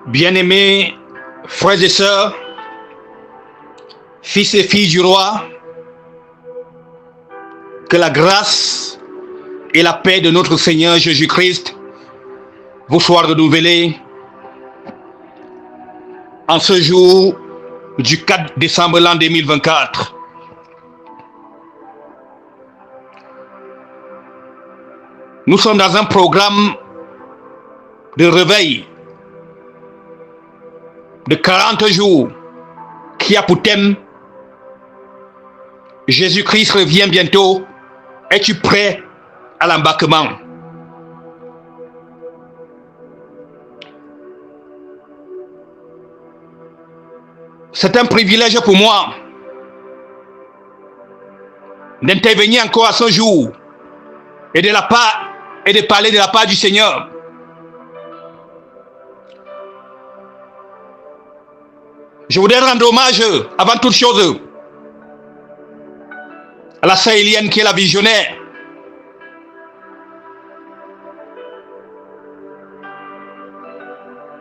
Bien-aimés frères et sœurs, fils et filles du roi, que la grâce et la paix de notre Seigneur Jésus-Christ vous soient renouvelées en ce jour du 4 décembre l'an 2024. Nous sommes dans un programme de réveil de 40 jours qui a pour thème « Jésus-Christ revient bientôt, es-tu prêt à l'embarquement ?» C'est un privilège pour moi d'intervenir encore à ce jour et de parler de la part du Seigneur. Je voudrais rendre hommage, avant toute chose, à la sœur Eliane qui est la visionnaire.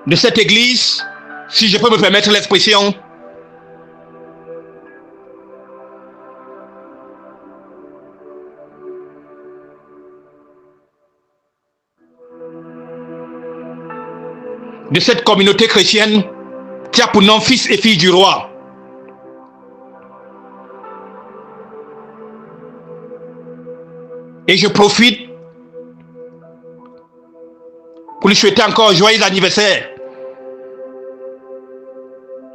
De cette église, si je peux me permettre l'expression, de cette communauté chrétienne qui a pour nom fils et filles du roi. Et je profite pour lui souhaiter encore un joyeux anniversaire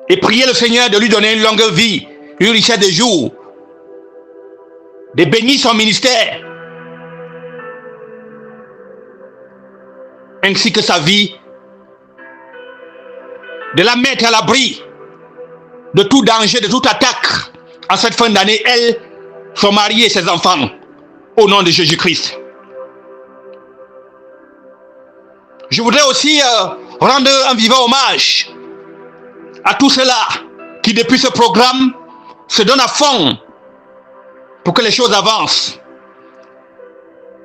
et prier le Seigneur de lui donner une longue vie, une richesse de jours, de bénir son ministère, ainsi que sa vie, de la mettre à l'abri de tout danger, de toute attaque en cette fin d'année, elle, son mari et ses enfants, au nom de Jésus-Christ. Je voudrais aussi rendre un vivant hommage à tous ceux-là qui, depuis ce programme, se donnent à fond pour que les choses avancent.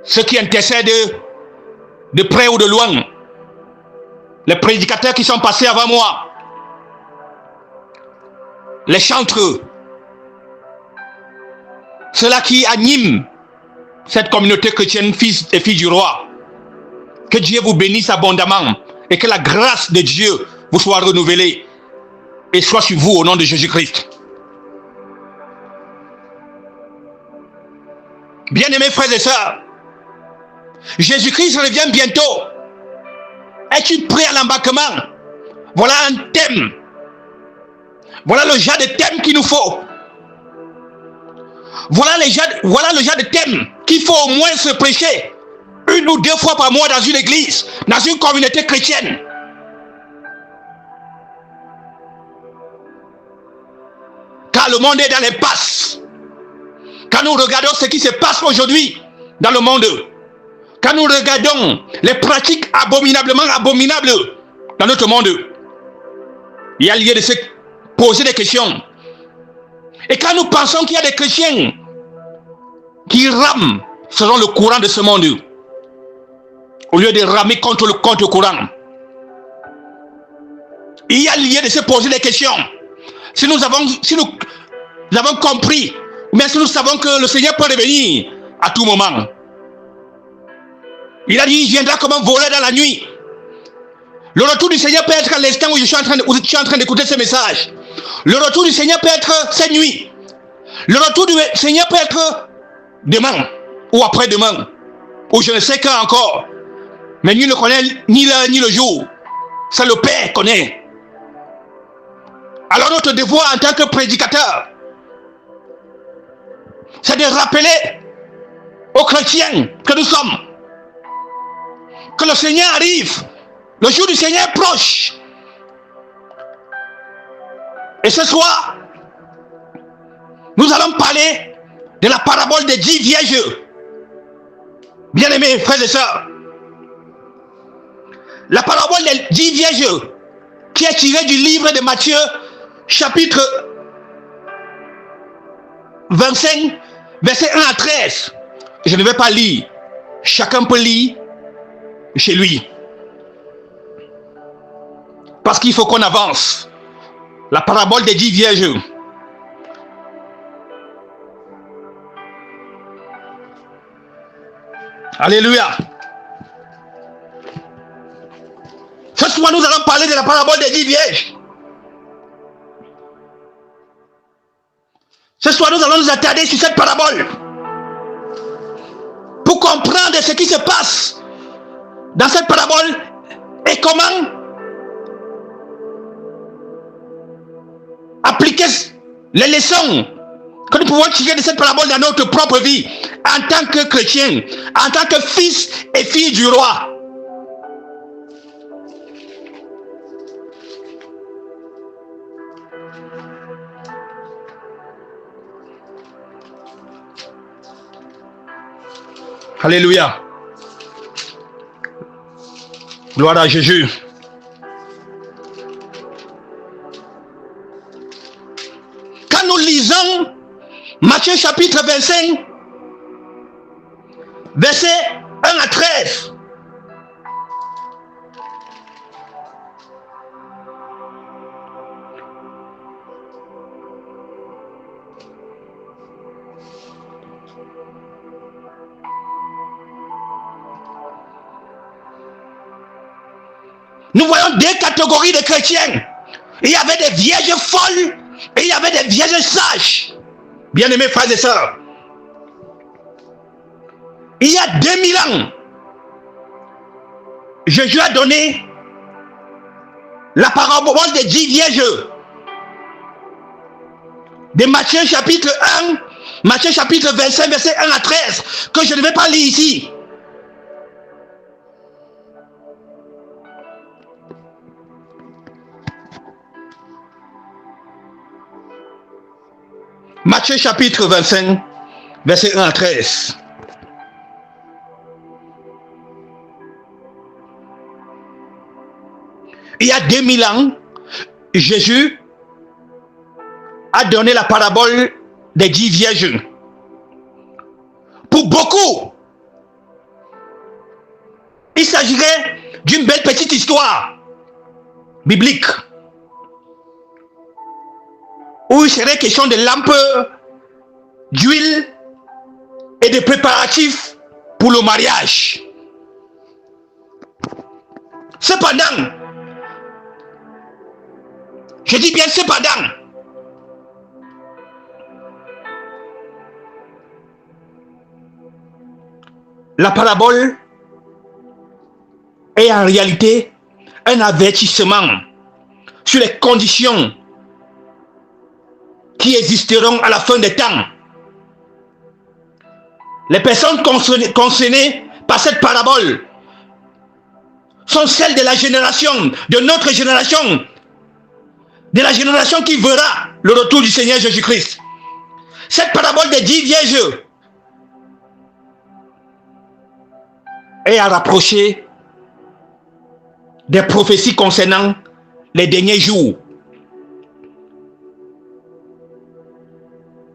Ceux qui intercèdent de près ou de loin, les prédicateurs qui sont passés avant moi, les chantres, ceux-là qui animent cette communauté chrétienne, fils et filles du roi. Que Dieu vous bénisse abondamment et que la grâce de Dieu vous soit renouvelée et soit sur vous au nom de Jésus-Christ. Bien-aimés frères et sœurs, Jésus-Christ revient bientôt. Es-tu prêt à l'embarquement? Voilà un thème. Voilà le genre de thème qu'il nous faut. Voilà le genre de thème qu'il faut au moins se prêcher 1 ou 2 fois par mois dans une église, dans une communauté chrétienne. Car le monde est dans l'impasse. Quand nous regardons ce qui se passe aujourd'hui dans le monde, quand nous regardons les pratiques abominablement abominables dans notre monde, il y a lieu de se poser des questions. Et quand nous pensons qu'il y a des chrétiens qui rament selon le courant de ce monde, au lieu de ramer contre le contre-courant, il y a lieu de se poser des questions. Si nous avons compris, mais si nous savons que le Seigneur peut revenir à tout moment. Il a dit, il viendra comme un voleur dans la nuit. Le retour du Seigneur peut être à l'instant où je suis en train d'écouter ce message. Le retour du Seigneur peut être cette nuit. Le retour du Seigneur peut être demain ou après-demain, ou je ne sais quand encore. Mais nul ne connaît ni l'heure ni le jour. C'est le Père connaît. Alors notre devoir en tant que prédicateur, c'est de rappeler aux chrétiens que nous sommes que le Seigneur arrive. Le jour du Seigneur est proche. Et ce soir, nous allons parler de la parabole des 10 vierges. Bien-aimés frères et sœurs, la parabole des 10 vierges qui est tirée du livre de Matthieu, chapitre 25, versets 1 à 13. Je ne vais pas lire. Chacun peut lire chez lui. Parce qu'il faut qu'on avance. La parabole des 10 vierges. Alléluia. Ce soir, nous allons parler de la parabole des 10 vierges. Ce soir, nous allons nous attarder sur cette parabole pour comprendre ce qui se passe dans cette parabole et comment appliquer les leçons que nous pouvons tirer de cette parabole dans notre propre vie en tant que chrétien, en tant que fils et fille du roi. Alléluia. Gloire à Jésus. Quand nous lisons Matthieu chapitre 25, versets 1 à 13, nous voyons deux catégories de chrétiens. Il y avait des vierges folles et il y avait des vierges sages. Bien-aimés frères et sœurs, il y a 2000 ans, Jésus a donné la parabole des 10 vierges de Matthieu chapitre 1, Matthieu chapitre 25, verset 1 à 13, que je ne vais pas lire ici. Matthieu chapitre 25, verset 1 à 13. Il y a 2000 ans, Jésus a donné la parabole des 10 vierges. Pour beaucoup, il s'agirait d'une belle petite histoire biblique où il serait question de lampes, d'huile et de préparatifs pour le mariage. Cependant, je dis bien cependant, la parabole est en réalité un avertissement sur les conditions qui existeront à la fin des temps. Les personnes concernées par cette parabole sont celles de la génération, de notre génération, de la génération qui verra le retour du Seigneur Jésus-Christ. Cette parabole des 10 vierges est à rapprocher des prophéties concernant les derniers jours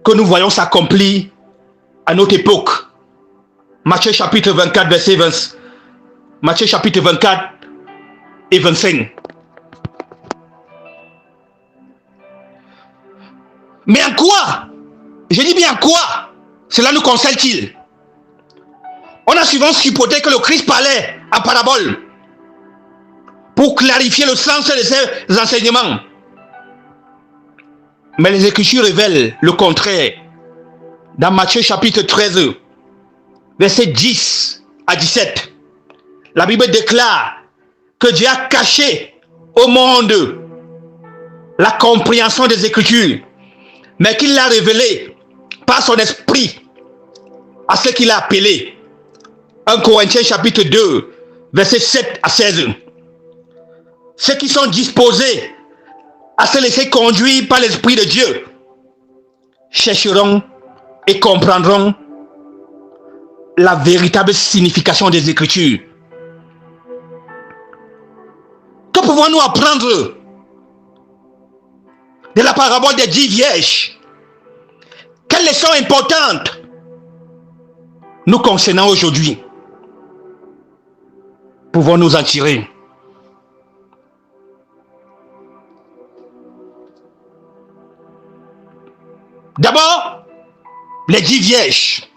que nous voyons s'accomplir à notre époque. Matthieu chapitre 24, verset 20. Matthieu chapitre 24 et 25. Mais en quoi, je dis bien en quoi, cela nous concerne-t-il? On a souvent supposé que le Christ parlait en parabole pour clarifier le sens de ses enseignements. Mais les Écritures révèlent le contraire. Dans Matthieu chapitre 13, versets 10 à 17, la Bible déclare que Dieu a caché au monde la compréhension des Écritures, mais qu'il l'a révélé par son esprit à ce qu'il a appelé. 1 Corinthiens chapitre 2, versets 7 à 16. Ceux qui sont disposés à se laisser conduire par l'Esprit de Dieu chercheront et comprendront la véritable signification des Écritures. Que pouvons-nous apprendre de la parabole des 10 vierges? Quelles leçons importantes nous concernant aujourd'hui pouvons-nous en tirer? D'abord, les 10 vierges.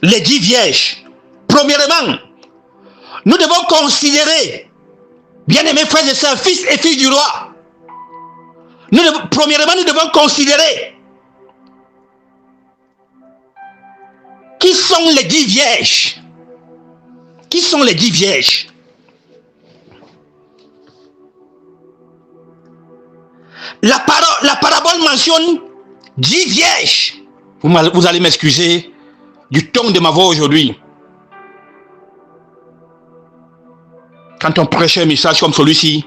Les 10 vierges. Premièrement, nous devons considérer, bien-aimés frères et sœurs, fils et filles du roi, premièrement, nous devons considérer qui sont les 10 vierges. Qui sont les 10 vierges? La parabole mentionne 10 vierges. Vous allez m'excuser du ton de ma voix aujourd'hui. Quand on prêche un message comme celui-ci,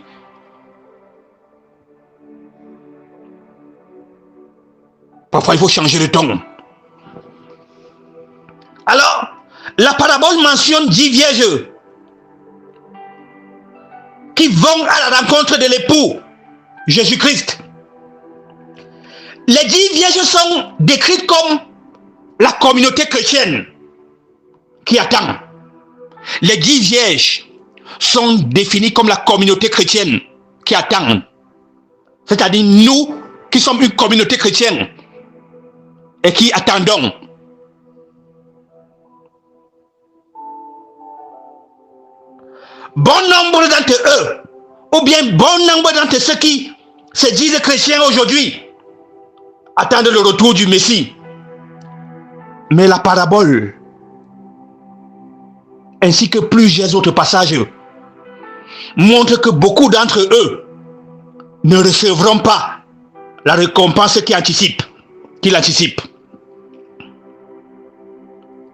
parfois il faut changer de ton. Alors, la parabole mentionne 10 vierges qui vont à la rencontre de l'époux Jésus-Christ. Les 10 vierges sont décrites comme la communauté chrétienne qui attend. Les 10 vierges sont définies comme la communauté chrétienne qui attend. C'est-à-dire nous qui sommes une communauté chrétienne et qui attendons. Bon nombre d'entre eux, ou bien bon nombre d'entre ceux qui se disent chrétiens aujourd'hui, attendent le retour du Messie. Mais la parabole, ainsi que plusieurs autres passages, montrent que beaucoup d'entre eux ne recevront pas la récompense qu'il anticipe.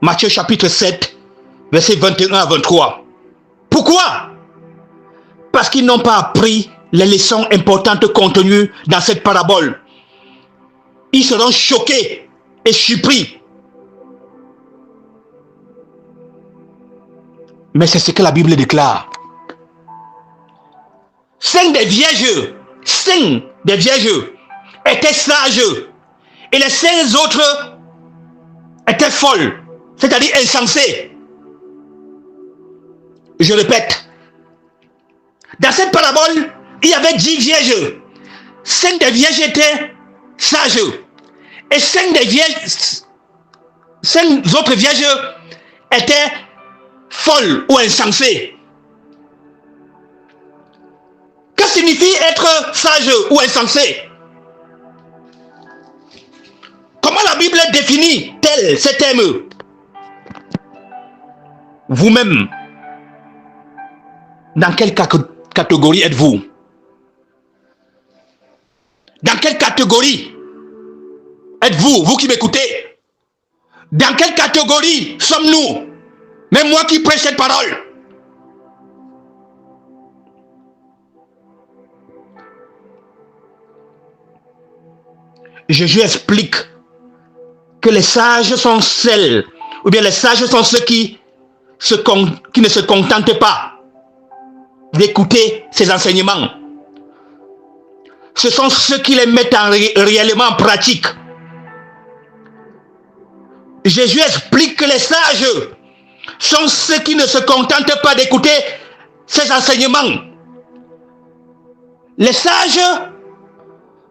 Matthieu chapitre 7, versets 21 à 23. Pourquoi? Parce qu'ils n'ont pas appris les leçons importantes contenues dans cette parabole. Ils seront choqués et surpris. Mais c'est ce que la Bible déclare. 5 des vierges étaient sages et les 5 autres étaient folles, c'est-à-dire insensées. Je répète, dans cette parabole, il y avait 10 vierges. 5 des vierges étaient sages et 5 autres vierges étaient folles ou insensées. Que signifie être sage ou insensé? Comment la Bible définit-elle ces termes? Vous-même, dans quelle catégorie êtes-vous? Dans quelle catégorie êtes-vous, vous qui m'écoutez? Dans quelle catégorie sommes-nous? Même moi qui prêche cette parole. Jésus explique que les sages sont celles, ou bien les sages sont ceux qui ne se contentent pas d'écouter ses enseignements. Ce sont ceux qui les mettent réellement en pratique. Jésus explique que les sages sont ceux qui ne se contentent pas d'écouter ses enseignements. Les sages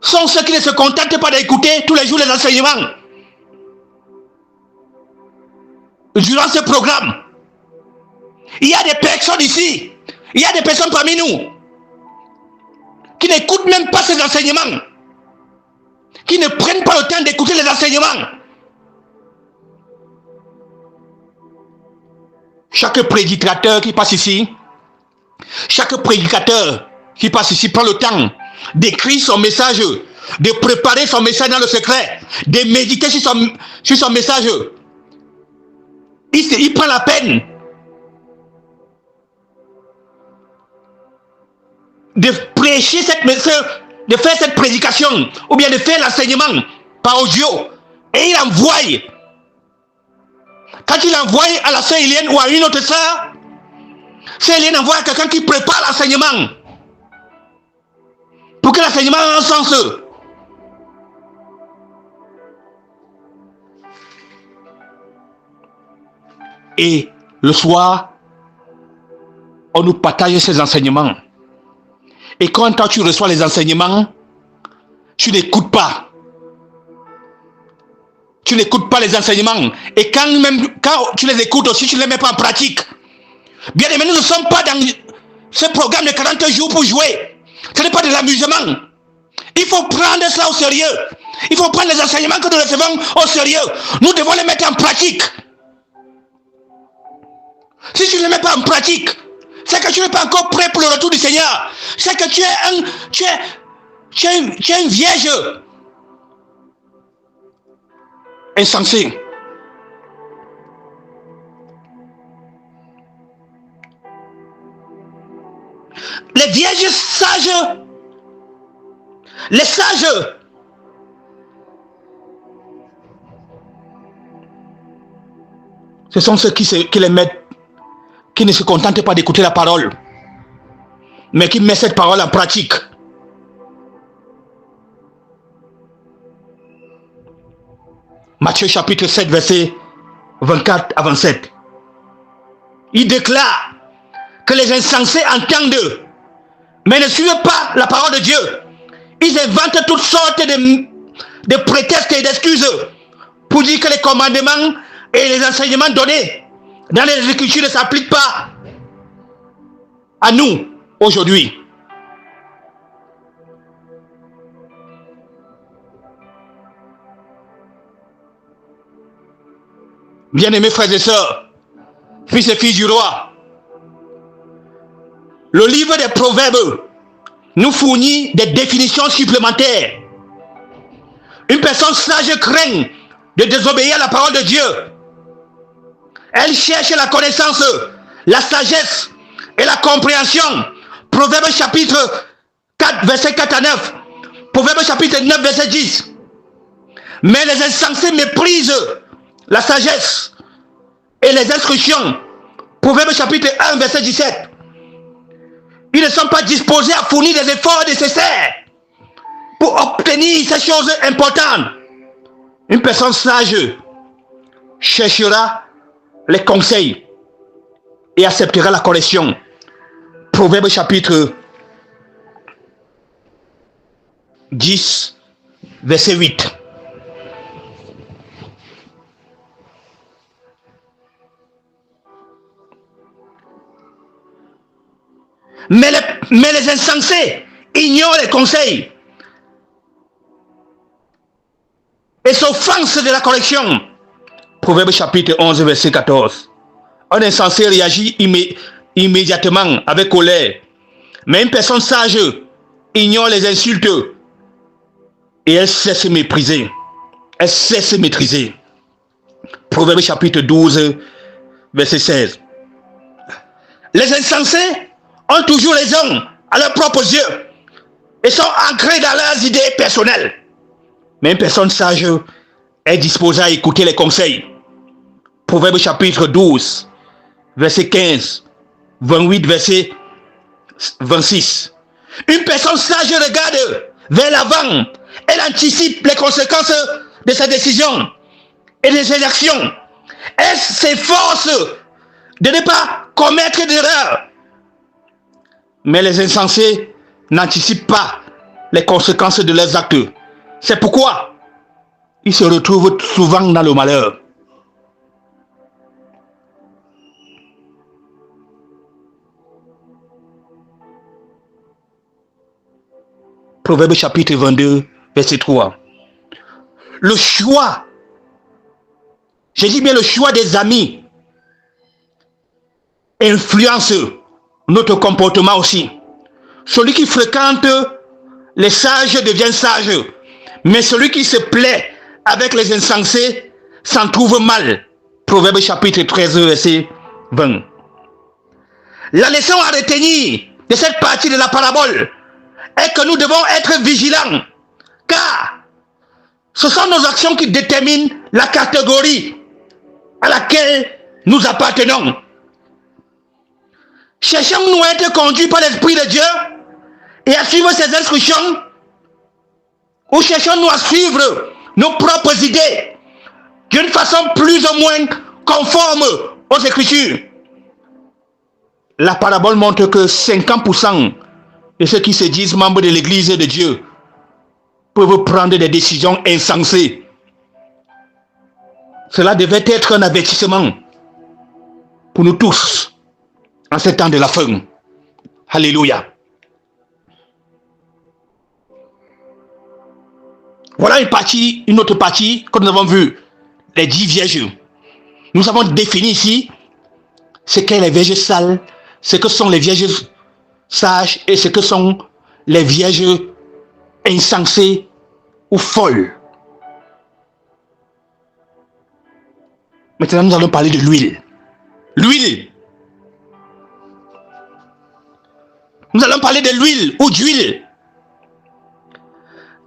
sont ceux qui ne se contentent pas d'écouter tous les jours les enseignements. Durant ce programme, il y a des personnes ici, il y a des personnes parmi nous qui n'écoutent même pas ces enseignements, qui ne prennent pas le temps d'écouter les enseignements. Chaque prédicateur qui passe ici, prend le temps d'écrire son message, de préparer son message dans le secret, de méditer sur son message. Il prend la peine de prêcher de faire cette prédication, ou bien de faire l'enseignement par audio, et il envoie. Quand il envoie à la sœur Eliane ou à une autre sœur, sœur Eliane envoie à quelqu'un qui prépare l'enseignement, pour que l'enseignement ait un sens. Et le soir, on nous partage ces enseignements. Et quand toi tu reçois les enseignements, tu n'écoutes pas. Tu n'écoutes pas les enseignements. Et quand tu les écoutes aussi, tu ne les mets pas en pratique. Bien aimé, nous ne sommes pas dans ce programme de 40 jours pour jouer. Ce n'est pas de l'amusement. Il faut prendre cela au sérieux. Il faut prendre les enseignements que nous recevons au sérieux. Nous devons les mettre en pratique. Si tu ne les mets pas en pratique, c'est que tu n'es pas encore prêt pour le retour du Seigneur. C'est que tu es une vierge insensée. Les vierges sages, les sages, ce sont ceux qui les mettent, qui ne se contentent pas d'écouter la parole, mais qui mettent cette parole en pratique. Matthieu chapitre 7, verset 24 à 27. Il déclare que les insensés entendent, mais ne suivent pas la parole de Dieu. Ils inventent toutes sortes de prétextes et d'excuses pour dire que les commandements et les enseignements donnés dans les Écritures ne s'appliquent pas à nous aujourd'hui. Bien-aimés frères et sœurs, fils et filles du roi, le livre des Proverbes nous fournit des définitions supplémentaires. Une personne sage craint de désobéir à la parole de Dieu. Elle cherche la connaissance, la sagesse et la compréhension. Proverbes chapitre 4, verset 4 à 9. Proverbes chapitre 9, verset 10. Mais les insensés méprisent la sagesse et les instructions. Proverbes chapitre 1, verset 17. Ils ne sont pas disposés à fournir des efforts nécessaires pour obtenir ces choses importantes. Une personne sage cherchera les conseils et acceptera la correction. Proverbe chapitre 10, verset 8. Mais les insensés ignorent les conseils et s'offensent de la correction. Proverbe chapitre 11, verset 14. Un insensé réagit immédiatement avec colère, mais une personne sage ignore les insultes et elle sait se mépriser. Elle sait se maîtriser. Proverbe chapitre 12, verset 16. Les insensés ont toujours raison à leurs propres yeux et sont ancrés dans leurs idées personnelles. Mais une personne sage est disposée à écouter les conseils. Proverbe chapitre 12, verset 15, 28, verset 26. Une personne sage regarde vers l'avant. Elle anticipe les conséquences de sa décision et de ses actions. Elle s'efforce de ne pas commettre d'erreur. Mais les insensés n'anticipent pas les conséquences de leurs actes. C'est pourquoi ils se retrouvent souvent dans le malheur. Proverbe chapitre 22, verset 3. Le choix, je dis bien le choix des amis, influence notre comportement aussi. Celui qui fréquente les sages devient sage, mais celui qui se plaît avec les insensés s'en trouve mal. Proverbe chapitre 13, verset 20. La leçon à retenir de cette partie de la parabole est que nous devons être vigilants, car ce sont nos actions qui déterminent la catégorie à laquelle nous appartenons. Cherchons-nous à être conduits par l'Esprit de Dieu et à suivre ses instructions, ou cherchons-nous à suivre nos propres idées d'une façon plus ou moins conforme aux Écritures? La parabole montre que 50% de ceux qui se disent membres de l'Église de Dieu peuvent prendre des décisions insensées. Cela devait être un avertissement pour nous tous en ce temps de la fin. Alléluia. Voilà une autre partie que nous avons vue. Les 10 vierges. Nous avons défini ici ce qu'est les vierges sales, ce que sont les vierges sages et ce que sont les vierges insensées ou folles. Maintenant, nous allons parler de l'huile. L'huile. Nous allons parler de l'huile ou d'huile.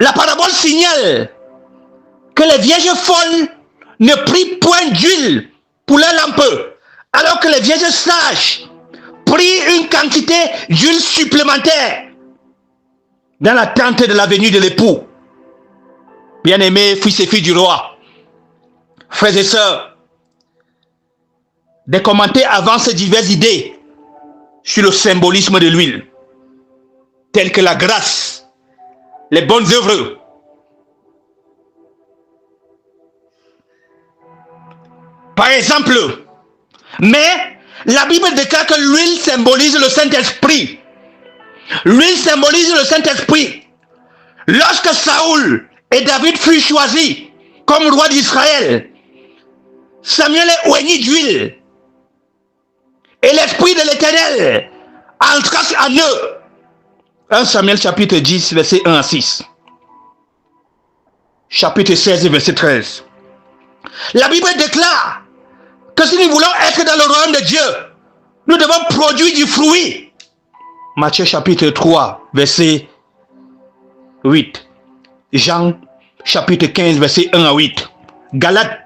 La parabole signale que les vierges folles ne prient point d'huile pour leur lampe, alors que les vierges sages prient une quantité d'huile supplémentaire dans l'attente de la venue de l'époux. Bien-aimés fils et filles du roi, frères et sœurs, des commentaires avancent diverses idées sur le symbolisme de l'huile, telles que la grâce, les bonnes œuvres, par exemple. Mais la Bible déclare que l'huile symbolise le Saint-Esprit. L'huile symbolise le Saint-Esprit. Lorsque Saoul et David furent choisis comme roi d'Israël, Samuel est oigné d'huile. Et l'Esprit de l'Éternel entra en eux. 1 Samuel chapitre 10, verset 1 à 6. Chapitre 16, verset 13. La Bible déclare que si nous voulons être dans le royaume de Dieu, nous devons produire du fruit. Matthieu chapitre 3, verset 8. Jean chapitre 15, verset 1 à 8. Galates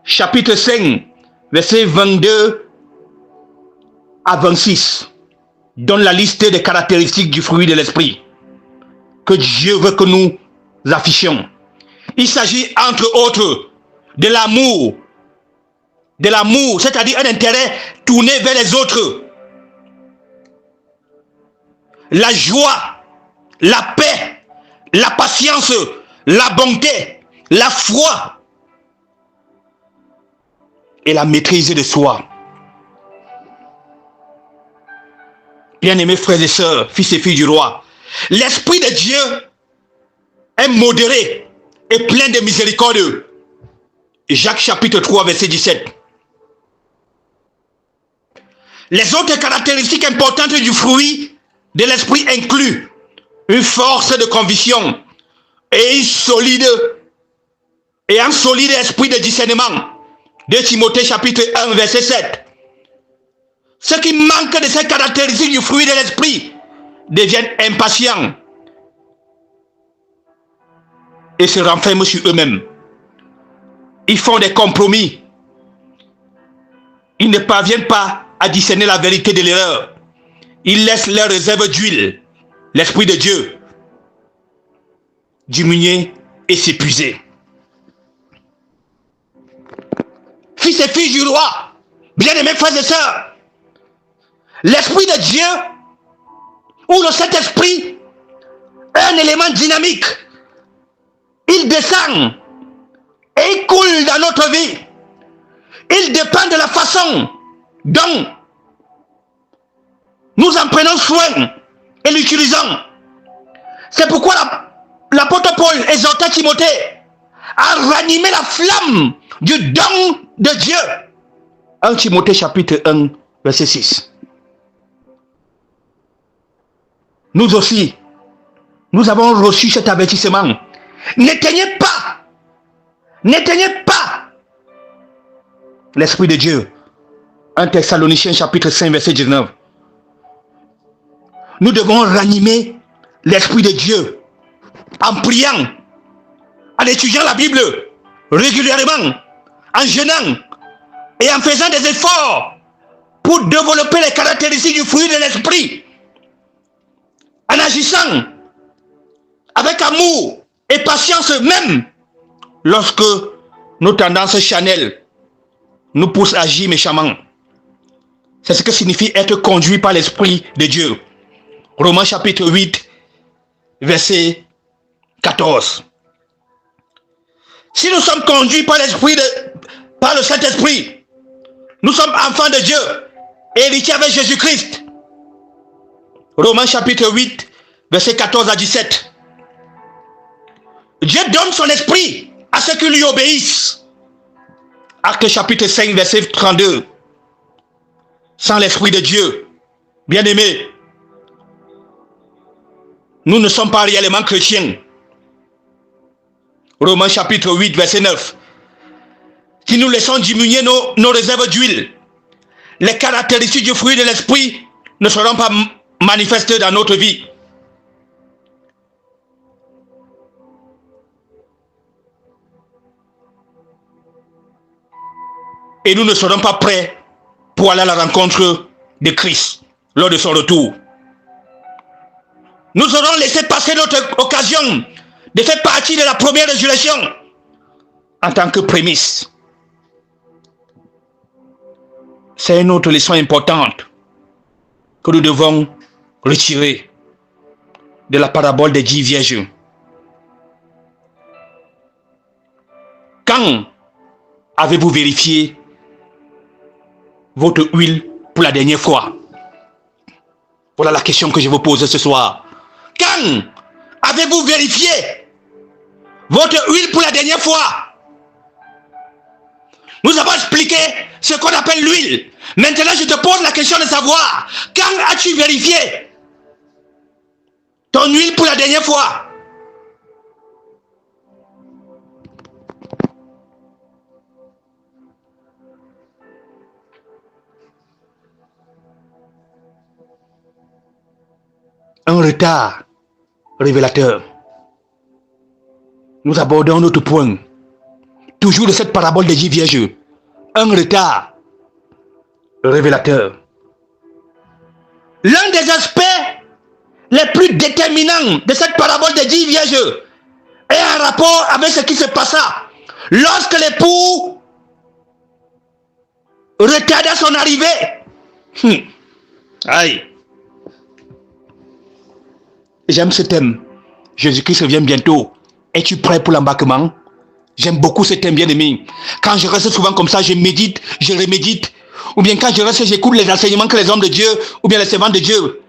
chapitre 5, verset 22 à 26. Donne la liste des caractéristiques du fruit de l'esprit que Dieu veut que nous affichions. Il s'agit entre autres de l'amour, c'est-à-dire un intérêt tourné vers les autres, la joie, la paix, la patience, la bonté, la foi et la maîtrise de soi. Bien-aimés frères et sœurs, fils et filles du roi, l'Esprit de Dieu est modéré et plein de miséricorde. Jacques chapitre 3, verset 17. Les autres caractéristiques importantes du fruit de l'Esprit incluent une force de conviction et un solide esprit de discernement. 2 Timothée chapitre 1, verset 7. Ceux qui manquent de ces caractéristiques du fruit de l'esprit deviennent impatients et se renferment sur eux-mêmes. Ils font des compromis. Ils ne parviennent pas à discerner la vérité de l'erreur. Ils laissent leur réserve d'huile, l'Esprit de Dieu, diminuer et s'épuiser. Fils et filles du roi, bien-aimés frères et sœurs, l'Esprit de Dieu ou le Saint-Esprit est un élément dynamique. Il descend et il coule dans notre vie. Il dépend de la façon dont nous en prenons soin et l'utilisons. C'est pourquoi l'apôtre Paul exhorta Timothée à ranimer la flamme du don de Dieu. 1 Timothée chapitre 1, verset 6. Nous aussi, nous avons reçu cet avertissement. N'éteignez pas l'Esprit de Dieu. 1 Thessaloniciens chapitre 5, verset 19. Nous devons ranimer l'Esprit de Dieu en priant, en étudiant la Bible régulièrement, en jeûnant et en faisant des efforts pour développer les caractéristiques du fruit de l'Esprit, en agissant avec amour et patience même lorsque nos tendances charnelles nous poussent à agir méchamment. C'est ce que signifie être conduit par l'Esprit de Dieu. Romains chapitre 8, verset 14. Si nous sommes conduits par par le Saint-Esprit, nous sommes enfants de Dieu, héritiers avec Jésus-Christ. Romains chapitre 8, versets 14 à 17. Dieu donne son esprit à ceux qui lui obéissent. Actes chapitre 5, verset 32. Sans l'esprit de Dieu, bien-aimés, nous ne sommes pas réellement chrétiens. Romains chapitre 8, verset 9. Si nous laissons diminuer nos réserves d'huile, les caractéristiques du fruit de l'esprit ne seront pas manifestées dans notre vie. Et nous ne serons pas prêts pour aller à la rencontre de Christ lors de son retour. Nous aurons laissé passer notre occasion de faire partie de la première résurrection en tant que prémisse. C'est une autre leçon importante que nous devons retirer de la parabole des 10 vierges. Quand avez-vous vérifié votre huile pour la dernière fois? Voilà la question que je vous pose ce soir. Quand avez-vous vérifié votre huile pour la dernière fois? Nous avons expliqué ce qu'on appelle l'huile. Maintenant, je te pose la question de savoir, quand as-tu vérifié ton huile pour la dernière fois? Un retard révélateur. Nous abordons notre point, toujours de cette parabole des 10 vierges. Un retard révélateur. L'un des aspects les plus déterminants de cette parabole des 10 vierges est en rapport avec ce qui se passa lorsque l'époux retarda son arrivée. Aïe. J'aime ce thème. Jésus-Christ revient bientôt. Es-tu prêt pour l'embarquement? J'aime beaucoup ce thème, bien aimé. Quand je reste souvent comme ça, je médite, je remédite. Ou bien quand je reste, j'écoute les enseignements que les hommes de Dieu, ou bien les servants de Dieu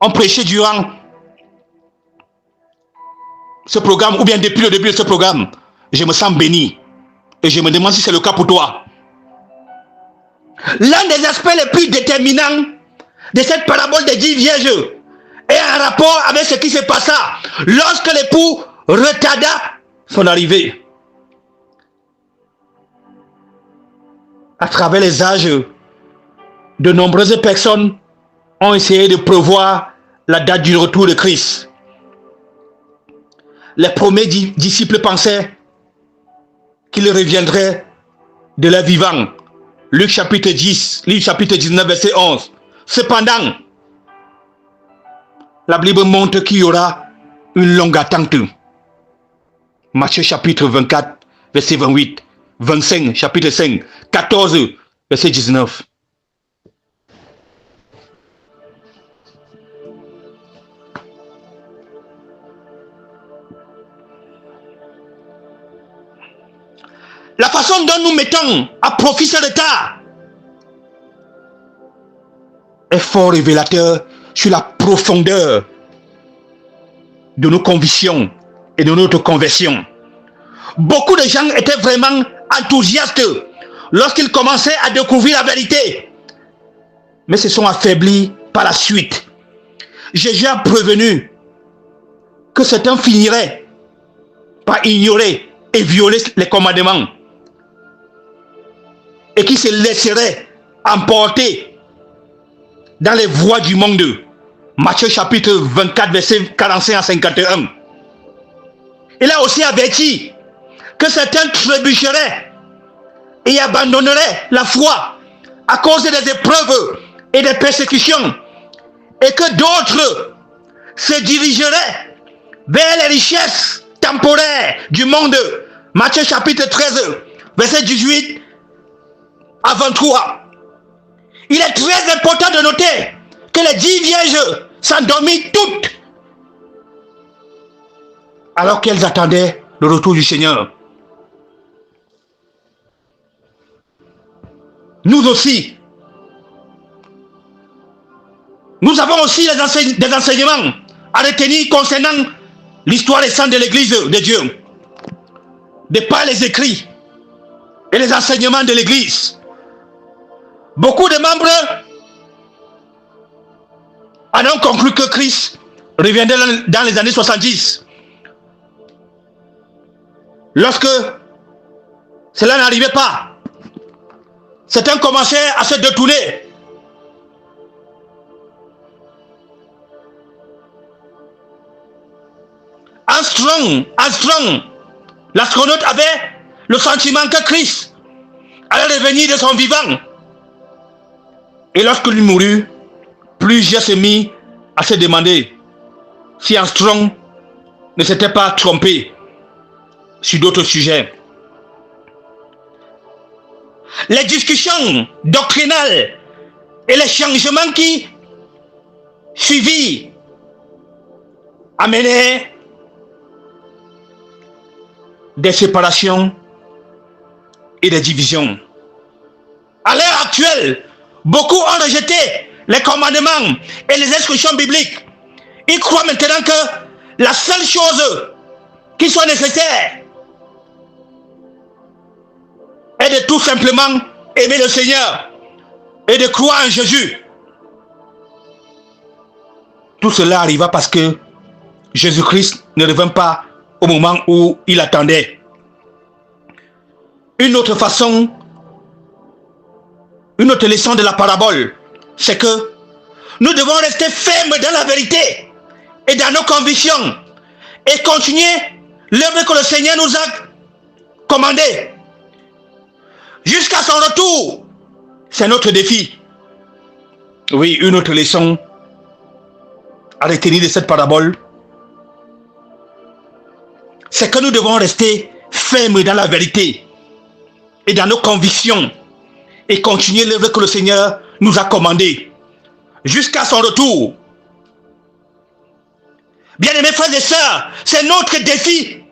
ont prêché durant ce programme, ou bien depuis le début de ce programme. Je me sens béni. Et je me demande si c'est le cas pour toi. L'un des aspects les plus déterminants de cette parabole des 10 vierges est en rapport avec ce qui se passa lorsque l'époux retarda son arrivée. À travers les âges, de nombreuses personnes ont essayé de prévoir la date du retour de Christ. Les premiers disciples pensaient qu'il reviendrait de leur vivant. Luc chapitre 10, Luc chapitre 19, verset 11. Cependant, la Bible montre qu'il y aura une longue attente. Matthieu chapitre 24, verset 28, 25, chapitre 5, 14, verset 19. La façon dont nous mettons à profit ce retard est fort révélateur sur la profondeur de nos convictions et de notre conversion. Beaucoup de gens étaient vraiment enthousiastes lorsqu'ils commençaient à découvrir la vérité, mais se sont affaiblis par la suite. Jésus a prévenu que certains finiraient par ignorer et violer les commandements et qui se laisseraient emporter dans les voies du monde. Matthieu chapitre 24, verset 45 à 51. Il a aussi averti que certains trébucheraient et abandonneraient la foi à cause des épreuves et des persécutions, et que d'autres se dirigeraient vers les richesses temporaires du monde. Matthieu chapitre 13, verset 18 à 23. Il est très important de noter que les 10 vierges s'endormirent toutes alors qu'elles attendaient le retour du Seigneur. Nous aussi, nous avons aussi des enseignements à retenir concernant l'histoire récente de l'Église de Dieu, de par les écrits et les enseignements de l'Église. Beaucoup de membres en ont conclu que Christ reviendrait dans les années 70. Lorsque cela n'arrivait pas, certains commençaient à se détourner. Armstrong, l'astronaute, avait le sentiment que Christ allait revenir de son vivant. Et lorsqu'il mourut, plusieurs se mirent à se demander si Armstrong ne s'était pas trompé sur d'autres sujets. Les discussions doctrinales et les changements qui suivirent amenaient des séparations et des divisions. À l'heure actuelle, beaucoup ont rejeté les commandements et les instructions bibliques. Ils croient maintenant que la seule chose qui soit nécessaire est de tout simplement aimer le Seigneur et de croire en Jésus. Tout cela arriva parce que Jésus-Christ ne revint pas au moment où il attendait. Une autre façon, une autre leçon de la parabole, c'est que nous devons rester fermes dans la vérité et dans nos convictions et continuer l'œuvre que le Seigneur nous a commandée jusqu'à son retour. C'est notre défi. Oui, une autre leçon à retenir de cette parabole, c'est que nous devons rester fermes dans la vérité et dans nos convictions et continuer l'œuvre que le Seigneur nous a commandée jusqu'à son retour. Bien-aimés frères et sœurs, c'est notre défi.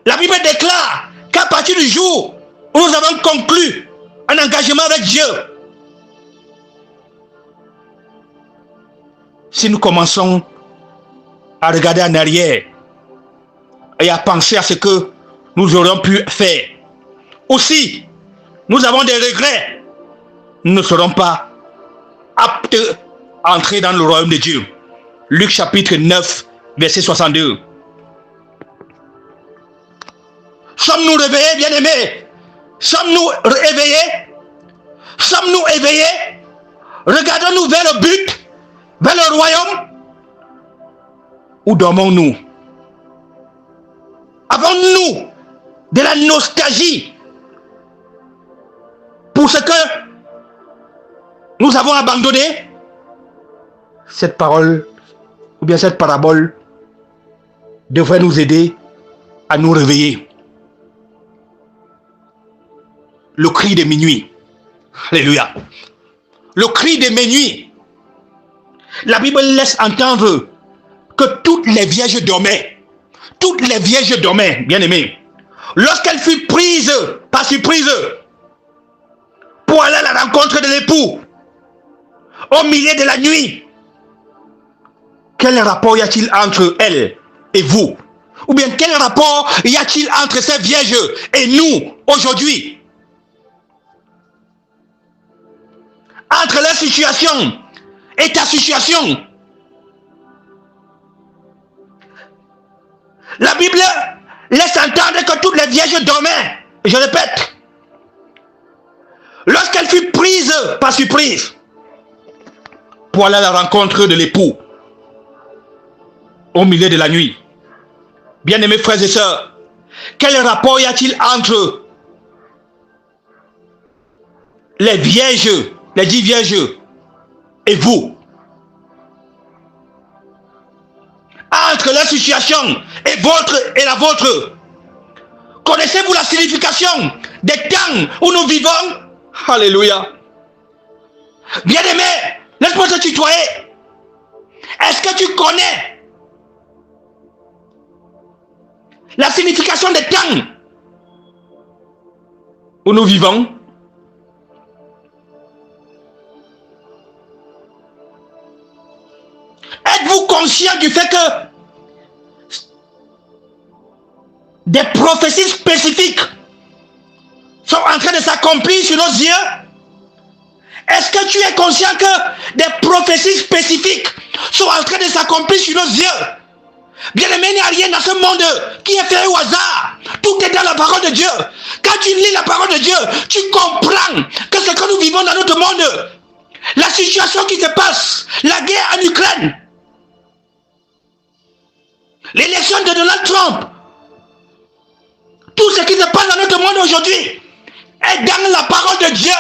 La Bible déclare qu'à partir du jour où nous avons conclu un engagement avec Dieu, si nous commençons à regarder en arrière et à penser à ce que nous aurions pu faire, aussi nous avons des regrets, nous ne serons pas aptes à entrer dans le royaume de Dieu. Luc chapitre 9, verset 62. Sommes-nous réveillés, bien-aimés? Sommes-nous éveillés? Sommes-nous éveillés? Regardons-nous vers le but, vers le royaume? Ou dormons-nous? Avons-nous de la nostalgie pour ce que nous avons abandonné? Cette parole ou bien cette parabole devrait nous aider à nous réveiller. Le cri de minuit. Alléluia. Le cri de minuit. La Bible laisse entendre que toutes les vierges dormaient. Toutes les vierges dormaient, bien-aimés. Lorsqu'elle fut prise par surprise pour aller à la rencontre de l'époux au milieu de la nuit, quel rapport y a-t-il entre elle et vous? Ou bien quel rapport y a-t-il entre ces vierges et nous aujourd'hui? Entre leur situation et ta situation. La Bible laisse entendre que toutes les vierges dormaient. Je répète. Lorsqu'elle fut prise par surprise pour aller à la rencontre de l'époux au milieu de la nuit. Bien-aimés frères et sœurs, quel rapport y a-t-il entre les vierges, les 10 vierges et vous? Entre leur situation et la vôtre, connaissez-vous la signification des temps où nous vivons? Alléluia. Bien-aimé, laisse-moi te tutoyer. Est-ce que tu connais la signification des temps où nous vivons. Êtes-vous conscient du fait que des prophéties spécifiques sont en train de s'accomplir sur nos yeux? Est-ce que tu es conscient que des prophéties spécifiques sont en train de s'accomplir sur nos yeux? Bien-aimé, il n'y a rien dans ce monde qui est fait au hasard. Tout est dans la parole de Dieu. Quand tu lis la parole de Dieu, tu comprends que ce que nous vivons dans notre monde, la situation qui se passe, la guerre en Ukraine, l'élection de Donald Trump, tout ce qui se passe dans notre monde aujourd'hui est dans la parole de Dieu.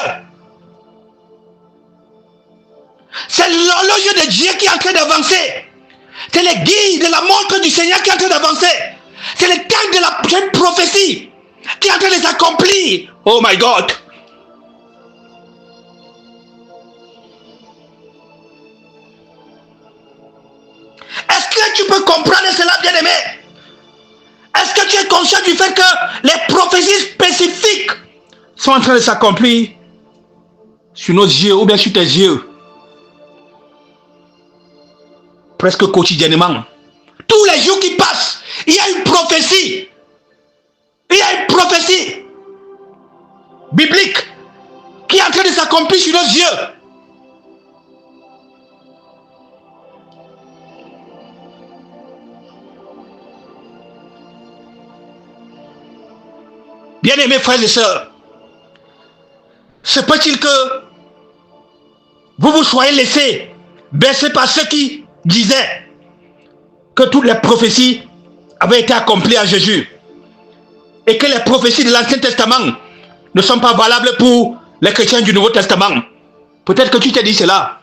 C'est l'horloge de Dieu qui est en train d'avancer. C'est l'aiguille de la montre du Seigneur qui est en train d'avancer. C'est le temps de la prophétie qui est en train de s'accomplir. Oh my God. Est-ce que tu peux comprendre cela, bien-aimé? Est-ce que tu es conscient du fait que les prophéties spécifiques sont en train de s'accomplir sur nos yeux ou bien sur tes yeux? Presque quotidiennement. Tous les jours qui passent, il y a une prophétie. Il y a une prophétie biblique qui est en train de s'accomplir sur nos yeux. Bien-aimés frères et sœurs, se peut-il que vous vous soyez laissés bercer par ceux qui disaient que toutes les prophéties avaient été accomplies à Jésus et que les prophéties de l'Ancien Testament ne sont pas valables pour les chrétiens du Nouveau Testament? Peut-être que tu t'es dit cela.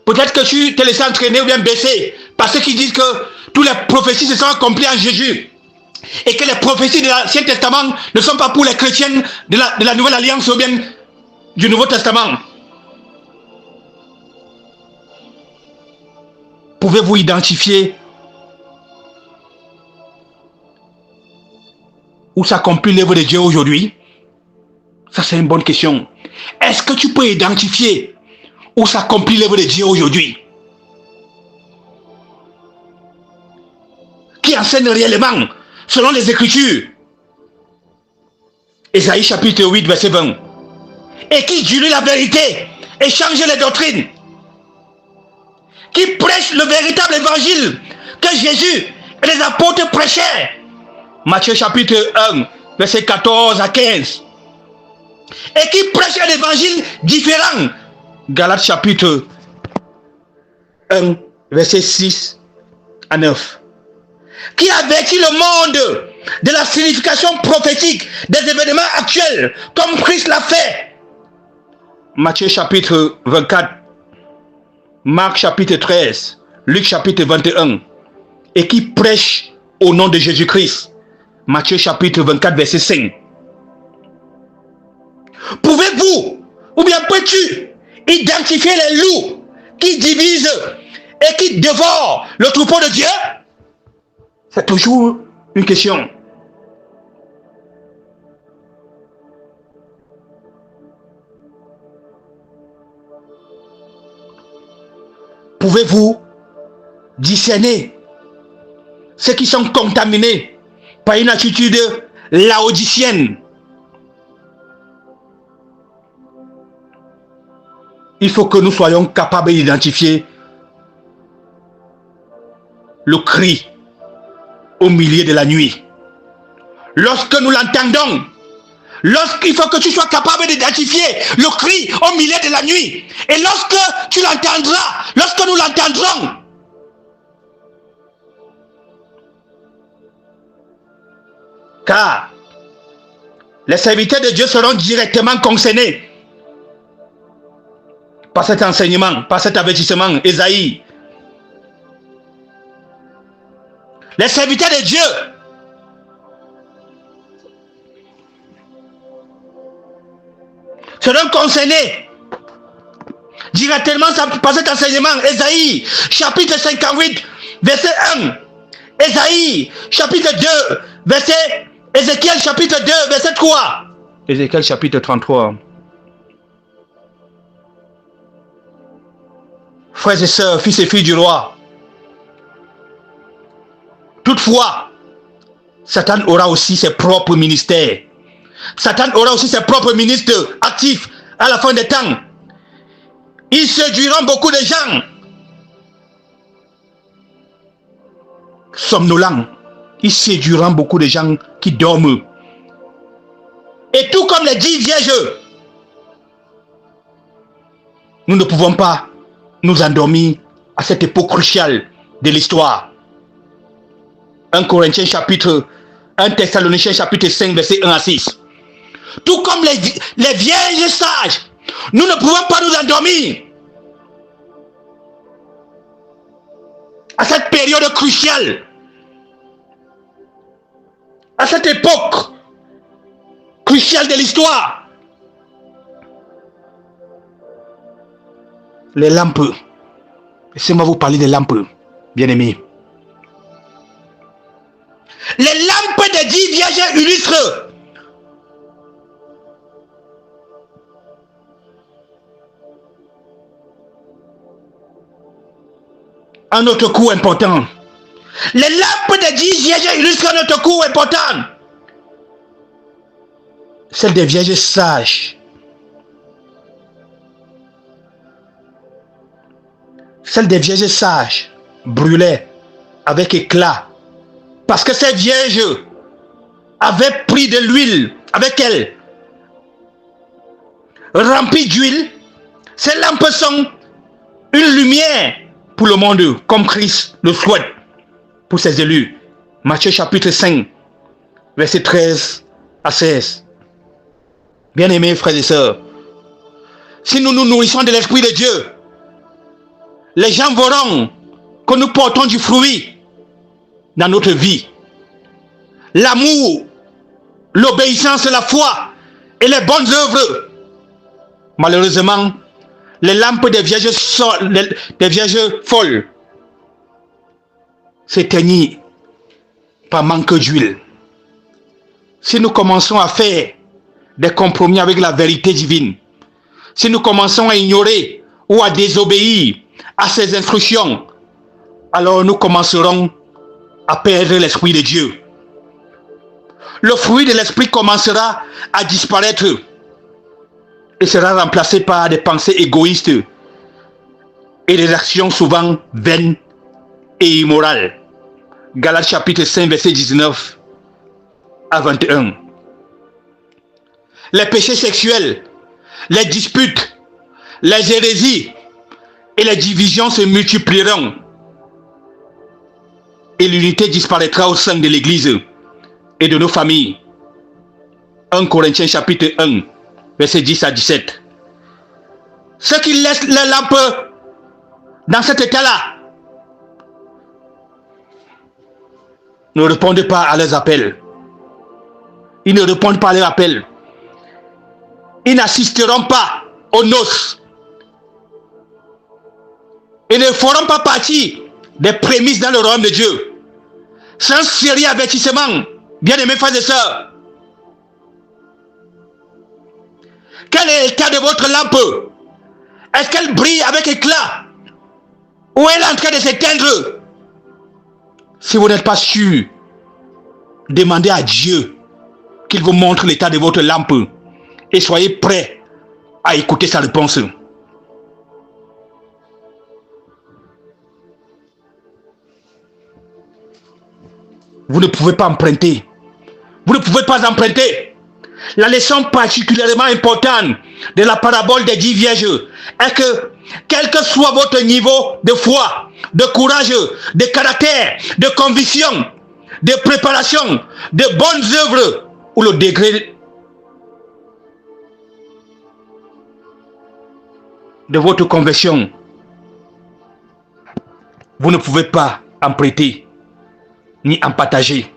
Peut-être que tu t'es laissé entraîner ou bien baisser par ceux qui disent que toutes les prophéties se sont accomplies en Jésus et que les prophéties de l'Ancien Testament ne sont pas pour les chrétiens de la Nouvelle Alliance ou bien du Nouveau Testament. Pouvez-vous identifier où s'accomplit l'œuvre de Dieu aujourd'hui? Ça, c'est une bonne question. Est-ce que tu peux identifier où s'accomplit l'œuvre de Dieu aujourd'hui? Qui enseigne réellement selon les Écritures? Ésaïe chapitre 8, verset 20. Et qui dit la vérité et change les doctrines. Qui prêche le véritable évangile que Jésus et les apôtres prêchaient. Matthieu chapitre 1, verset 14 à 15. Et qui prêche un évangile différent. Galates chapitre 1, verset 6 à 9. Qui avertit le monde de la signification prophétique des événements actuels, comme Christ l'a fait. Matthieu chapitre 24. Marc chapitre 13, Luc chapitre 21, et qui prêche au nom de Jésus-Christ. Matthieu chapitre 24, verset 5. Pouvez-vous, ou bien peux-tu, identifier les loups qui divisent et qui dévorent le troupeau de Dieu? C'est toujours une question. Pouvez-vous discerner ceux qui sont contaminés par une attitude laodicienne? Il faut que nous soyons capables d'identifier le cri au milieu de la nuit. Lorsque nous l'entendons, lorsqu'il faut que tu sois capable d'identifier le cri au milieu de la nuit. Et lorsque tu l'entendras, lorsque nous l'entendrons, car les serviteurs de Dieu seront directement concernés par cet enseignement, par cet avertissement. Ésaïe. Les serviteurs de Dieu seront concernés directement par cet enseignement. Ésaïe, chapitre 58, verset 1. Ésaïe, chapitre 2, Verset Ézéchiel chapitre 2, verset 3. Ézéchiel chapitre 33. Frères et sœurs, fils et filles du roi, toutefois, Satan aura aussi ses propres ministères. Satan aura aussi ses propres ministres actifs à la fin des temps. Ils séduiront beaucoup de gens somnolents. Ils séduiront beaucoup de gens qui dorment. Et tout comme les 10 vierges, nous ne pouvons pas nous endormir à cette époque cruciale de l'histoire. 1 Corinthiens chapitre 1 Thessaloniciens chapitre 5 verset 1 à 6. Tout comme les vierges sages, nous ne pouvons pas nous endormir à cette période cruciale, à cette époque cruciale de l'histoire. Les lampes. Laissez-moi vous parler des lampes, bien-aimés. Les lampes des 10 vierges illustres un autre coup important. Les lampes des 10 vierges illustrent un autre coup important. Celle des vierges sages. Celle des vierges sages brûlait avec éclat. Parce que ces vierges avaient pris de l'huile avec elles. Remplies d'huile. Ces lampes sont une lumière pour le monde, comme Christ le souhaite pour ses élus. Matthieu chapitre 5, verset 13 à 16. Bien-aimés frères et sœurs, si nous nous nourrissons de l'Esprit de Dieu, les gens verront que nous portons du fruit dans notre vie. L'amour, l'obéissance, la foi et les bonnes œuvres. Malheureusement, les lampes des vierges folles s'éteignent par manque d'huile. Si nous commençons à faire des compromis avec la vérité divine, si nous commençons à ignorer ou à désobéir à ses instructions, alors nous commencerons à perdre l'Esprit de Dieu. Le fruit de l'Esprit commencera à disparaître et sera remplacé par des pensées égoïstes et des actions souvent vaines et immorales. Galates chapitre 5 verset 19 à 21. Les péchés sexuels, les disputes, les hérésies et les divisions se multiplieront et l'unité disparaîtra au sein de l'Église et de nos familles. 1 Corinthiens chapitre 1 verset 10 à 17. Ceux qui laissent les lampes dans cet état-là ne répondent pas à leurs appels. Ils ne répondent pas à leurs appels. Ils n'assisteront pas aux noces. Ils ne feront pas partie des prémices dans le royaume de Dieu. C'est un sérieux avertissement, bien-aimés frères et sœurs. Quel est l'état de votre lampe? Est-ce qu'elle brille avec éclat? Ou elle est en train de s'éteindre? Si vous n'êtes pas sûr, demandez à Dieu qu'il vous montre l'état de votre lampe et soyez prêts à écouter sa réponse. Vous ne pouvez pas emprunter. Vous ne pouvez pas emprunter. La leçon particulièrement importante de la parabole des 10 vierges est que, quel que soit votre niveau de foi, de courage, de caractère, de conviction, de préparation, de bonnes œuvres ou le degré de votre conversion, vous ne pouvez pas en prêter, ni en partager,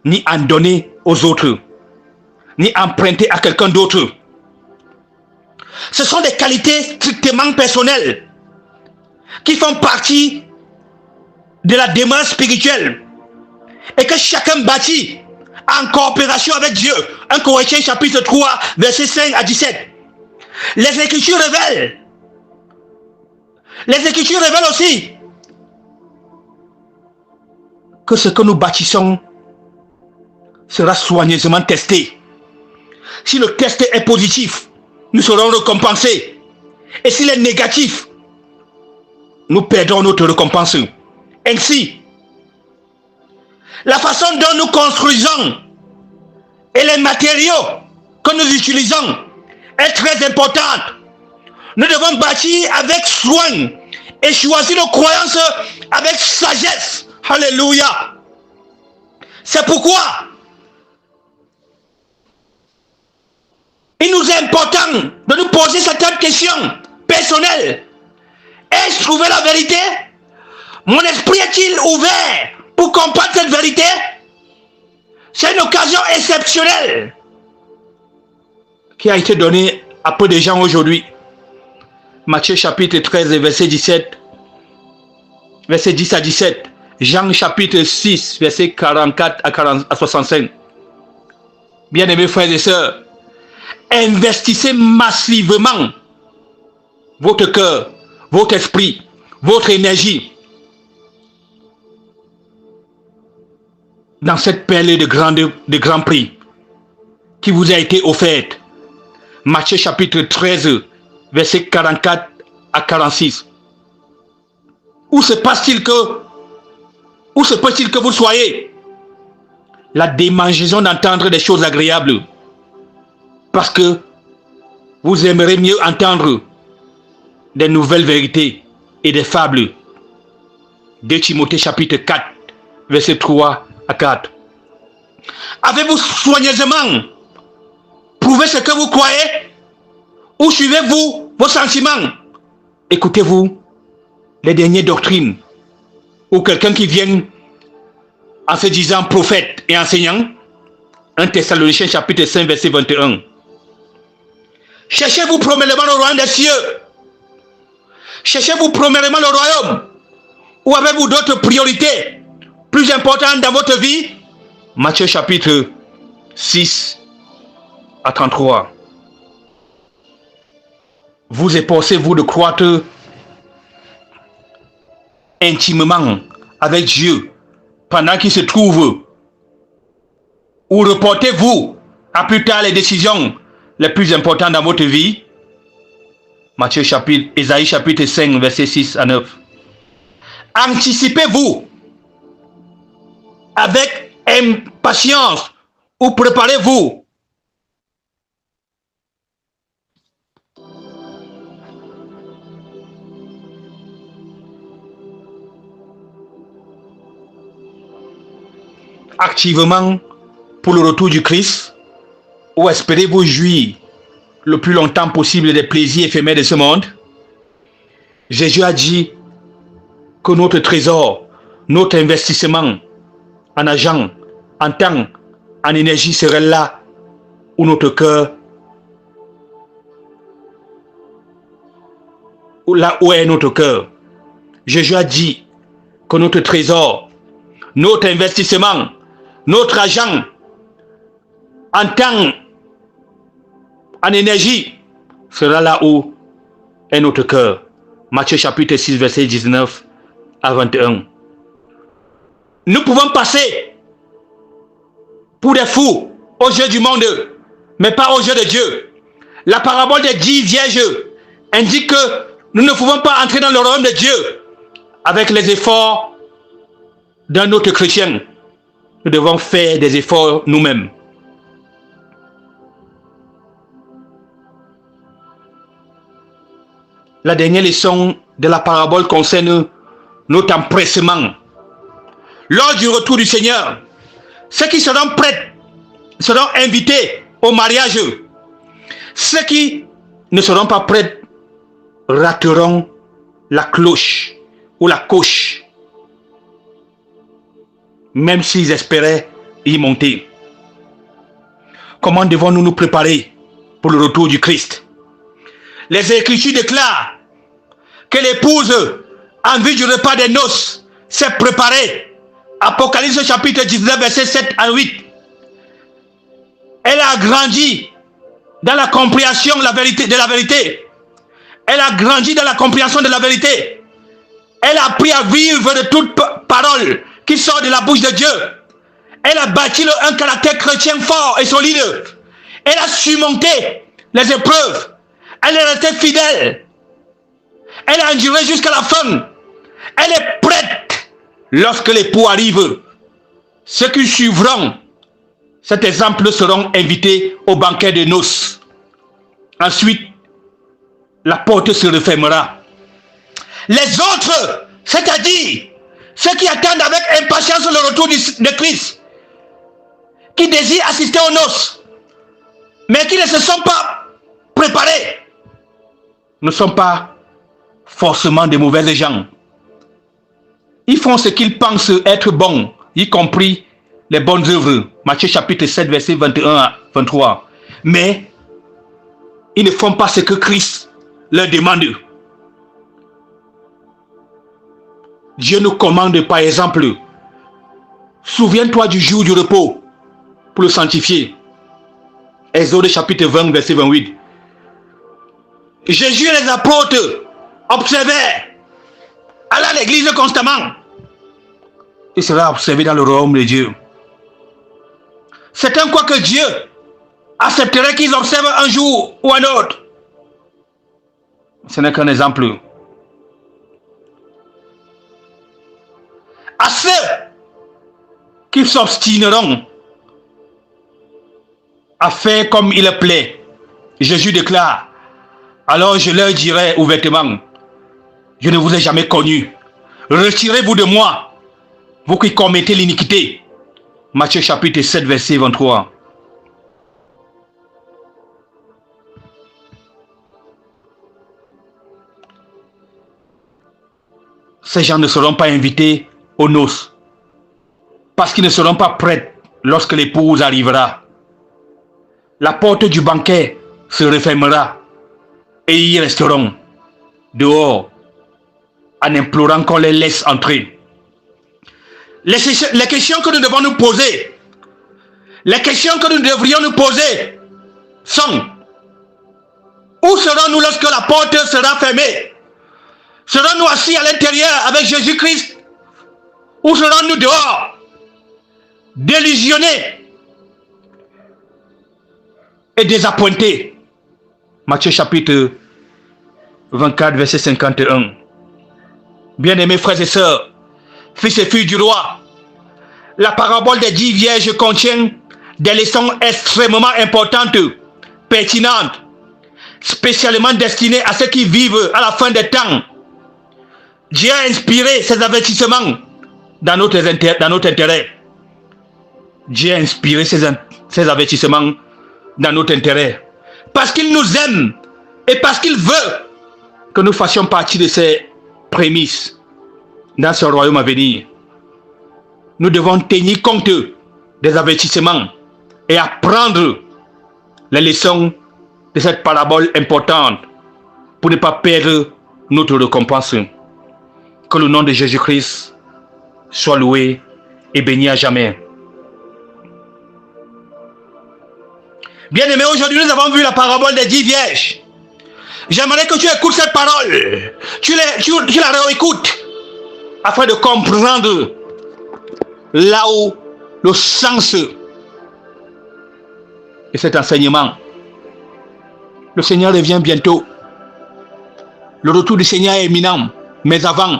ni en donner aux autres, ni emprunter à quelqu'un d'autre. Ce sont des qualités strictement personnelles qui font partie de la démarche spirituelle et que chacun bâtit en coopération avec Dieu. 1 Corinthiens chapitre 3, versets 5 à 17. Les Écritures révèlent aussi que ce que nous bâtissons sera soigneusement testé. Si le test est positif, nous serons récompensés. Et s'il est négatif, nous perdrons notre récompense. Ainsi, la façon dont nous construisons et les matériaux que nous utilisons est très importante. Nous devons bâtir avec soin et choisir nos croyances avec sagesse. Alléluia. C'est pourquoi il nous est important de nous poser certaines questions personnelles. Ai-je trouvé la vérité? Mon esprit est-il ouvert pour comprendre cette vérité? C'est une occasion exceptionnelle qui a été donnée à peu de gens aujourd'hui. Matthieu chapitre 13, verset 17, verset 10 à 17. Jean chapitre 6, verset 44 à 65. Bien-aimés frères et sœurs, investissez massivement votre cœur, votre esprit, votre énergie dans cette perle de grand prix qui vous a été offerte. Matthieu chapitre 13, verset 44 à 46. Où se peut-il que vous soyez? La démangeaison d'entendre des choses agréables. Parce que vous aimerez mieux entendre des nouvelles vérités et des fables. 2 Timothée chapitre 4, verset 3 à 4. Avez-vous soigneusement prouvé ce que vous croyez? Ou suivez-vous vos sentiments? Écoutez-vous les dernières doctrines ou quelqu'un qui vient en se disant prophète et enseignant? 1 Thessaloniciens chapitre 5, verset 21. Cherchez-vous premièrement le royaume des cieux? Cherchez-vous premièrement le royaume? Ou avez-vous d'autres priorités plus importantes dans votre vie? Matthieu chapitre 6 à 33. Vous efforcez-vous de croître intimement avec Dieu pendant qu'il se trouve? Ou reportez-vous à plus tard les décisions les plus importantes dans votre vie? Ésaïe chapitre 5, verset 6 à 9. Anticipez-vous avec impatience ou préparez-vous? Activement pour le retour du Christ, ou espérez-vous jouir le plus longtemps possible des plaisirs éphémères de ce monde? Jésus a dit que notre trésor, notre investissement en argent, en temps, en énergie serait là où notre cœur, là où est notre cœur. Jésus a dit que notre trésor, notre investissement, notre argent, en temps, en énergie, sera là où est notre cœur. Matthieu chapitre 6, verset 19 à 21. Nous pouvons passer pour des fous aux yeux du monde, mais pas aux yeux de Dieu. La parabole des 10 vierges indique que nous ne pouvons pas entrer dans le royaume de Dieu avec les efforts d'un autre chrétien. Nous devons faire des efforts nous-mêmes. La dernière leçon de la parabole concerne notre empressement. Lors du retour du Seigneur, ceux qui seront prêts seront invités au mariage. Ceux qui ne seront pas prêts rateront la cloche ou la coche, même s'ils espéraient y monter. Comment devons-nous nous préparer pour le retour du Christ? Les Écritures déclarent que l'épouse, en vue du repas des noces, s'est préparée Apocalypse chapitre 19, verset 7 à 8. Elle a grandi dans la compréhension de la vérité. Elle a grandi dans la compréhension de la vérité. Elle a appris à vivre de toute parole qui sort de la bouche de Dieu. Elle a bâti un caractère chrétien fort et solide. Elle a surmonté les épreuves. Elle est restée fidèle. Elle a enduré jusqu'à la fin. Elle est prête lorsque l'époux arrive. Ceux qui suivront cet exemple seront invités au banquet de noces. Ensuite, la porte se refermera. Les autres, c'est-à-dire ceux qui attendent avec impatience le retour de Christ, qui désirent assister aux noces, mais qui ne se sont pas préparés, ne sont pas forcément de mauvais gens. Ils font ce qu'ils pensent être bon, y compris les bonnes œuvres. Matthieu chapitre 7, verset 21 à 23. Mais ils ne font pas ce que Christ leur demande. Dieu nous commande par exemple, souviens-toi du jour du repos pour le sanctifier. Exode chapitre 20, verset 28. Jésus et les apôtres observaient, allaient à l'église constamment. Il sera observé dans le royaume de Dieu. C'est un quoi que Dieu accepterait qu'ils observent un jour ou un autre. Ce n'est qu'un exemple. À ceux qui s'obstineront à faire comme il plaît, Jésus déclare, alors je leur dirai ouvertement, je ne vous ai jamais connu. Retirez-vous de moi, vous qui commettez l'iniquité. Matthieu chapitre 7, verset 23. Ces gens ne seront pas invités aux noces parce qu'ils ne seront pas prêts lorsque l'épouse arrivera. La porte du banquet se refermera et ils resteront dehors en implorant qu'on les laisse entrer. Les questions que nous devons nous poser, les questions que nous devrions nous poser sont: où serons-nous lorsque la porte sera fermée? Serons-nous assis à l'intérieur avec Jésus-Christ? Ou serons-nous dehors, délusionnés et désappointés? Matthieu chapitre 24, verset 51. Bien-aimés frères et sœurs, fils et filles du roi, la parabole des 10 vierges contient des leçons extrêmement importantes, pertinentes, spécialement destinées à ceux qui vivent à la fin des temps. Dieu a inspiré ces avertissements dans notre intérêt. Dieu a inspiré ces avertissements dans notre intérêt. Parce qu'il nous aime et parce qu'il veut que nous fassions partie de ses prémices dans ce royaume à venir. Nous devons tenir compte des avertissements et apprendre les leçons de cette parabole importante pour ne pas perdre notre récompense. Que le nom de Jésus-Christ soit loué et béni à jamais. Bien-aimés, aujourd'hui nous avons vu la parabole des 10 vierges. J'aimerais que tu écoutes cette parole. Tu la réécoutes afin de comprendre là où le sens de cet enseignement. Le Seigneur revient bientôt. Le retour du Seigneur est imminent. Mais avant,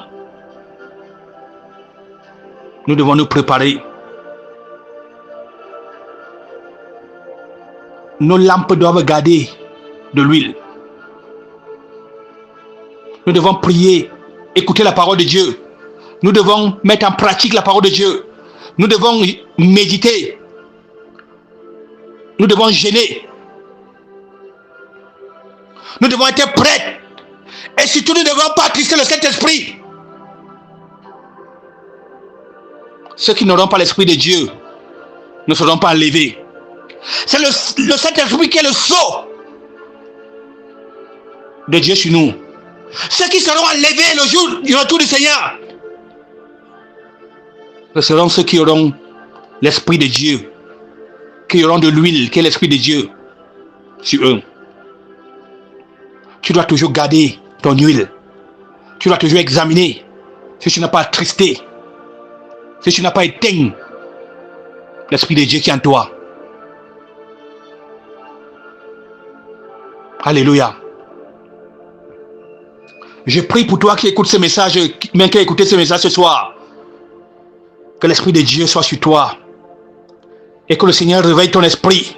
nous devons nous préparer. Nos lampes doivent garder de l'huile. Nous devons prier, écouter la parole de Dieu. Nous devons mettre en pratique la parole de Dieu. Nous devons méditer. Nous devons jeûner. Nous devons être prêts. Et surtout, nous ne devons pas attrister le Saint-Esprit. Ceux qui n'auront pas l'Esprit de Dieu ne seront pas enlevés. C'est le Saint-Esprit qui est le sceau de Dieu sur nous. Ceux qui seront enlevés le jour du retour du Seigneur Ce seront ceux qui auront l'Esprit de Dieu, qui auront de l'huile, qui est l'Esprit de Dieu sur eux. Tu dois toujours garder ton huile. Tu dois toujours examiner si tu n'as pas attristé, si tu n'as pas éteint l'Esprit de Dieu qui est en toi. Alléluia. Je prie pour toi qui écoutes ce message, même qui a écouté ce message ce soir. Que l'Esprit de Dieu soit sur toi. Et que le Seigneur réveille ton esprit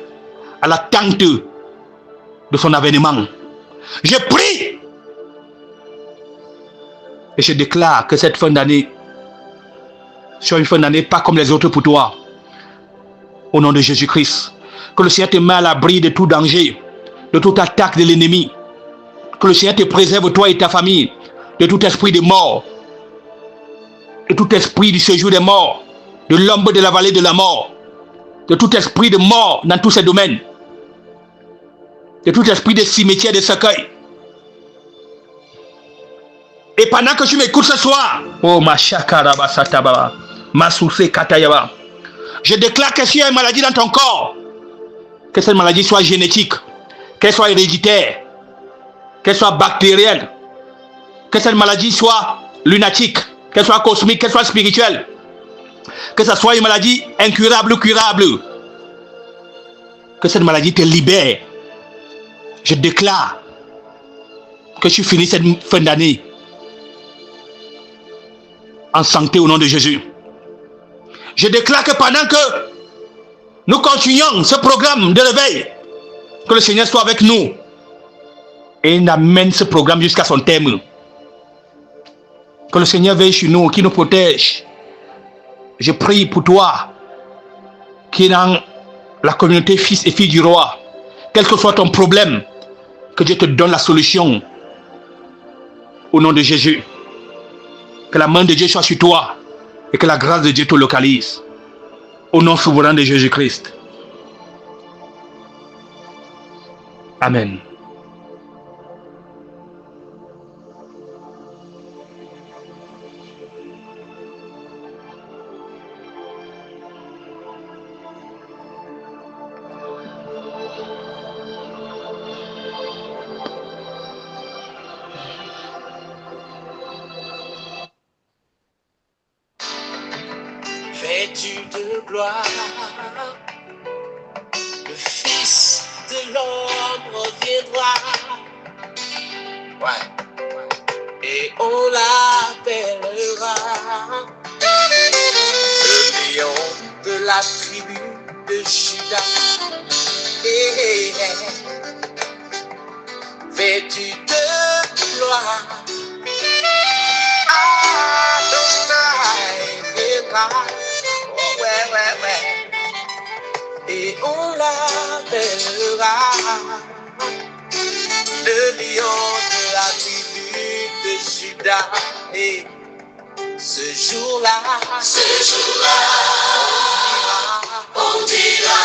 à l'attente de son avènement. Je prie. Et je déclare que cette fin d'année soit une fin d'année pas comme les autres pour toi. Au nom de Jésus-Christ. Que le Seigneur te mette à l'abri de tout danger, de toute attaque de l'ennemi. Que le Seigneur te préserve, toi et ta famille, de tout esprit de mort, de tout esprit du séjour des morts, de l'ombre de la vallée de la mort, de tout esprit de mort dans tous ces domaines, de tout esprit de cimetière, de cercueil. Et pendant que tu m'écoutes ce soir, oh ma chakaraba satababa, ma source katayaba, je déclare que s'il y a une maladie dans ton corps, que cette maladie soit génétique, qu'elle soit héréditaire, qu'elle soit bactérienne, que cette maladie soit lunatique, qu'elle soit cosmique, qu'elle soit spirituelle, que ce soit une maladie incurable ou curable, que cette maladie te libère. Je déclare que tu finis cette fin d'année en santé au nom de Jésus. Je déclare que pendant que nous continuons ce programme de réveil, que le Seigneur soit avec nous et il amène ce programme jusqu'à son terme. Que le Seigneur veille sur nous, qui nous protège. Je prie pour toi qui est dans la communauté fils et filles du roi. Quel que soit ton problème, que Dieu te donne la solution au nom de Jésus. Que la main de Dieu soit sur toi et que la grâce de Dieu te localise. Au nom souverain de Jésus-Christ. Amen. Vêtu de gloire, le Fils de l'homme reviendra. Ouais. Et on l'appellera le lion de la tribu de Juda. Vêtu de gloire, Adonai viendra. Ouais. Et on l'appellera le lion de la tribu de Juda. Et ce jour-là, on dira